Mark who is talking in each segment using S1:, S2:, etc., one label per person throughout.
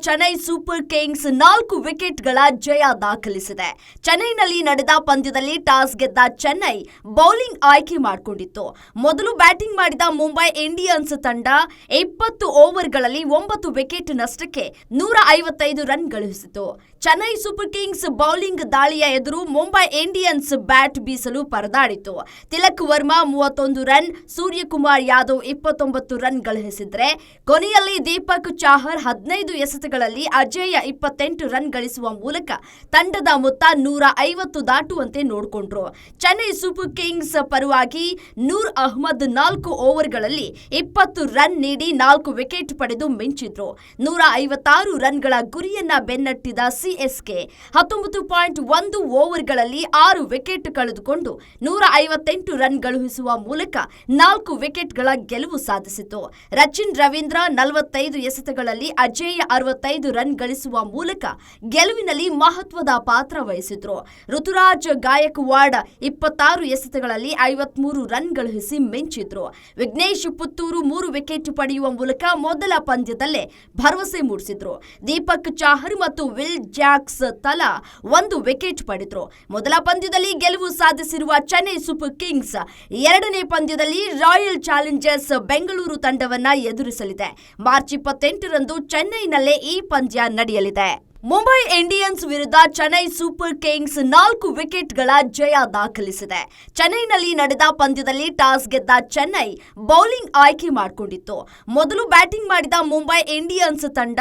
S1: Chennai Super Kings 4 ವಿಕೆಟ್ಗಳ ಜಯ ದಾಖಲಿಸಿದೆ. ಚೆನ್ನೈನಲ್ಲಿ ನಡೆದ ಪಂದ್ಯದಲ್ಲಿ ಟಾಸ್ ಗೆದ್ದ ಚೆನ್ನೈ ಬೌಲಿಂಗ್ ಆಯ್ಕೆ ಮಾಡಿಕೊಂಡಿತ್ತು. ಮೊದಲು ಬ್ಯಾಟಿಂಗ್ ಮಾಡಿದ ಮುಂಬೈ ಇಂಡಿಯನ್ಸ್ ತಂಡ 20 ಓವರ್ಗಳಲ್ಲಿ 9 ವಿಕೆಟ್ ನಷ್ಟಕ್ಕೆ 155 ರನ್ ಗಳಿಸಿತು. ಚೆನ್ನೈ ಸೂಪರ್ ಕಿಂಗ್ಸ್ ಬೌಲಿಂಗ್ ದಾಳಿಯ ಎದುರು ಮುಂಬೈ ಇಂಡಿಯನ್ಸ್ ಬ್ಯಾಟ್ ಬೀಸಲು ಪರದಾಡಿತು. ತಿಲಕ್ ವರ್ಮಾ 31 ರನ್, ಸೂರ್ಯಕುಮಾರ್ ಯಾದವ್ 29 ರನ್ ಗಳಿಸಿದ್ರೆ ಕೊನೆಯಲ್ಲಿ ದೀಪಕ್ ಚಾಹರ್ 15 ಎಸೆತಗಳಲ್ಲಿ ಅಜೇಯ 28 ರನ್ ಗಳಿಸುವ ಮೂಲಕ ತಂಡದ ಮೊತ್ತ 150 ದಾಟುವಂತೆ ನೋಡಿಕೊಂಡ್ರು. ಚೆನ್ನೈ ಸೂಪರ್ ಕಿಂಗ್ಸ್ ಪರವಾಗಿ ನೂರ್ ಅಹ್ಮದ್ 4 ಓವರ್ಗಳಲ್ಲಿ 20 ರನ್ ನೀಡಿ 4 ವಿಕೆಟ್ ಪಡೆದು ಮಿಂಚಿದ್ರು. 156 ರನ್ಗಳ ಗುರಿಯನ್ನ ಬೆನ್ನಟ್ಟಿದ ಸಿಎಸ್ಕೆ 19.1 ಓವರ್ಗಳಲ್ಲಿ 6 ವಿಕೆಟ್ ಕಳೆದುಕೊಂಡು 158 ರನ್ ಗಳಿಸುವ ಮೂಲಕ 4 ವಿಕೆಟ್ಗಳ ಗೆಲುವು ಸಾಧಿಸಿತು. ರಚಿನ್ ರವೀಂದ್ರ 45 ಎಸೆತಗಳಲ್ಲಿ ಅಜೇಯ 65 ರನ್ ಗಳಿಸುವ ಮೂಲಕ ಗೆಲುವಿನಲ್ಲಿ ಮಹತ್ವದ ಪಾತ್ರ ವಹಿಸಿದ್ರು. ಋತುರಾಜ್ ಗಾಯಕ್ವಾಡ್ 26 ಎಸೆತಗಳಲ್ಲಿ 53 ರನ್ ಗಳಿಸಿ ಮಿಂಚಿದ್ರು. ವಿಘ್ನೇಶ್ ಪುತ್ತೂರು 3 ವಿಕೆಟ್ ಪಡೆಯುವ ಮೂಲಕ ಮೊದಲ ಪಂದ್ಯದಲ್ಲೇ ಭರವಸೆ ಮೂಡಿಸಿದ್ರು. ದೀಪಕ್ ಚಾಹರ್ ಮತ್ತು ವಿಲ್ ಜಾಕ್ಸ್ ತಲಾ 1 ವಿಕೆಟ್ ಪಡೆದ್ರು. ಮೊದಲ ಪಂದ್ಯದಲ್ಲಿ ಗೆಲುವು ಸಾಧಿಸಿರುವ ಚೆನ್ನೈ ಸೂಪರ್ ಕಿಂಗ್ಸ್ ಎರಡನೇ ಪಂದ್ಯದಲ್ಲಿ ರಾಯಲ್ ಚಾಲೆಂಜರ್ಸ್ ಬೆಂಗಳೂರು ತಂಡವನ್ನ ಎದುರಿಸಲಿದೆ. ಮಾರ್ಚ್ 28ರಂದು ಚೆನ್ನೈನಲ್ಲೇ ಈ ಪಂದ್ಯ ನಡೆಯಲಿದೆ. ಮುಂಬೈ ಇಂಡಿಯನ್ಸ್ ವಿರುದ್ಧ ಚೆನ್ನೈ ಸೂಪರ್ ಕಿಂಗ್ಸ್ 4 ವಿಕೆಟ್ಗಳ ಜಯ ದಾಖಲಿಸಿದೆ. ಚೆನ್ನೈನಲ್ಲಿ ನಡೆದ ಪಂದ್ಯದಲ್ಲಿ ಟಾಸ್ ಗೆದ್ದ ಚೆನ್ನೈ ಬೌಲಿಂಗ್ ಆಯ್ಕೆ ಮಾಡಿಕೊಂಡಿತ್ತು. ಮೊದಲು ಬ್ಯಾಟಿಂಗ್ ಮಾಡಿದ ಮುಂಬೈ ಇಂಡಿಯನ್ಸ್ ತಂಡ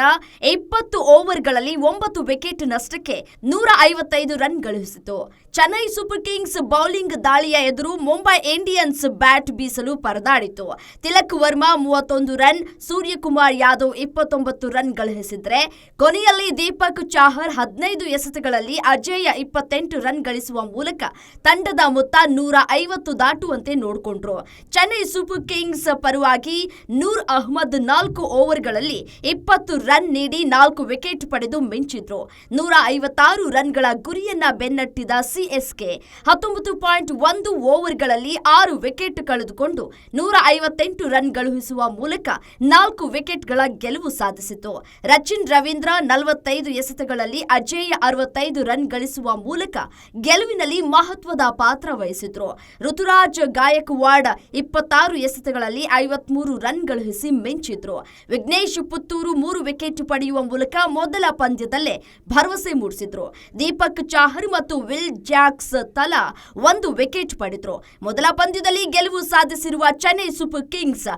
S1: 20 ಓವರ್ಗಳಲ್ಲಿ 9 ವಿಕೆಟ್ ನಷ್ಟಕ್ಕೆ 155 ರನ್ ಗಳಿಸಿತು. ಚೆನ್ನೈ ಸೂಪರ್ ಕಿಂಗ್ಸ್ ಬೌಲಿಂಗ್ ದಾಳಿಯ ಎದುರು ಮುಂಬೈ ಇಂಡಿಯನ್ಸ್ ಬ್ಯಾಟ್ ಬೀಸಲು ಪರದಾಡಿತು. ತಿಲಕ್ ವರ್ಮಾ 31 ರನ್, ಸೂರ್ಯಕುಮಾರ್ ಯಾದವ್ 29 ರನ್ ಗಳಿಸಿದ್ರೆ ಕೊನೆಯಲ್ಲಿ ದೀಪಕ್ ಚಾಹರ್ 15 ಎಸೆತಗಳಲ್ಲಿ ಅಜೇಯ 28 ರನ್ ಗಳಿಸುವ ಮೂಲಕ ತಂಡದ ಮೊತ್ತ 150 ದಾಟುವಂತೆ ನೋಡಿಕೊಂಡ್ರು. ಚೆನ್ನೈ ಸೂಪರ್ ಕಿಂಗ್ಸ್ ಪರವಾಗಿ ನೂರ್ ಅಹ್ಮದ್ 4 ಓವರ್ಗಳಲ್ಲಿ 20 ರನ್ ನೀಡಿ 4 ವಿಕೆಟ್ ಪಡೆದು ಮಿಂಚಿದ್ರು. 156 ರನ್ಗಳ ಗುರಿಯನ್ನ ಬೆನ್ನಟ್ಟಿದ ಸಿಎಸ್ಕೆ 19.1 ಓವರ್ಗಳಲ್ಲಿ 6 ವಿಕೆಟ್ ಕಳೆದುಕೊಂಡು 158 ರನ್ ಗಳಿಸುವ ಮೂಲಕ 4 ವಿಕೆಟ್ಗಳ ಗೆಲುವು ಸಾಧಿಸಿತು. ರಚಿನ್ ರವೀಂದ್ರ 45 ಎಸೆತಗಳಲ್ಲಿ ಅಜೇಯ 65 ರನ್ ಗಳಿಸುವ ಮೂಲಕ ಗೆಲುವಿನಲ್ಲಿ ಮಹತ್ವದ ಪಾತ್ರ ವಹಿಸಿದ್ರು. ಋತುರಾಜ್ ಗಾಯಕ್ವಾಡ್ 26 ಎಸೆತಗಳಲ್ಲಿ 53 ರನ್ ಗಳಿಸಿ ಮಿಂಚಿದ್ರು. ವಿಘ್ನೇಶ್ ಪುತ್ತೂರು 3 ವಿಕೆಟ್ ಪಡೆಯುವ ಮೂಲಕ ಮೊದಲ ಪಂದ್ಯದಲ್ಲೇ ಭರವಸೆ ಮೂಡಿಸಿದ್ರು. ದೀಪಕ್ ಚಾಹರ್ ಮತ್ತು ವಿಲ್ ಜಾಕ್ಸ್ ತಲಾ 1 ವಿಕೆಟ್ ಪಡೆದ್ರು. ಮೊದಲ ಪಂದ್ಯದಲ್ಲಿ ಗೆಲುವು ಸಾಧಿಸಿರುವ ಚೆನ್ನೈ ಸೂಪರ್ ಕಿಂಗ್ಸ್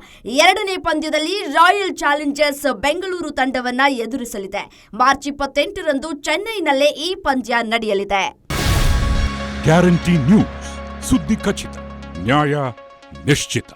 S1: ಎರಡನೇ ಪಂದ್ಯದಲ್ಲಿ ರಾಯಲ್ ಚಾಲೆಂಜರ್ಸ್ ಬೆಂಗಳೂರು ತಂಡವನ್ನ ಎದುರಿಸಲಿದೆ. ಮಾರ್ಚ್ 28ರಂದು ಚೆನ್ನೈನಲ್ಲೇ ಈ ಪಂದ್ಯ ನಡೆಯಲಿದೆ.
S2: ಗ್ಯಾರಂಟಿ ನ್ಯೂಸ್, ಸುದ್ದಿ ಖಚಿತ, ನ್ಯಾಯ ನಿಶ್ಚಿತ.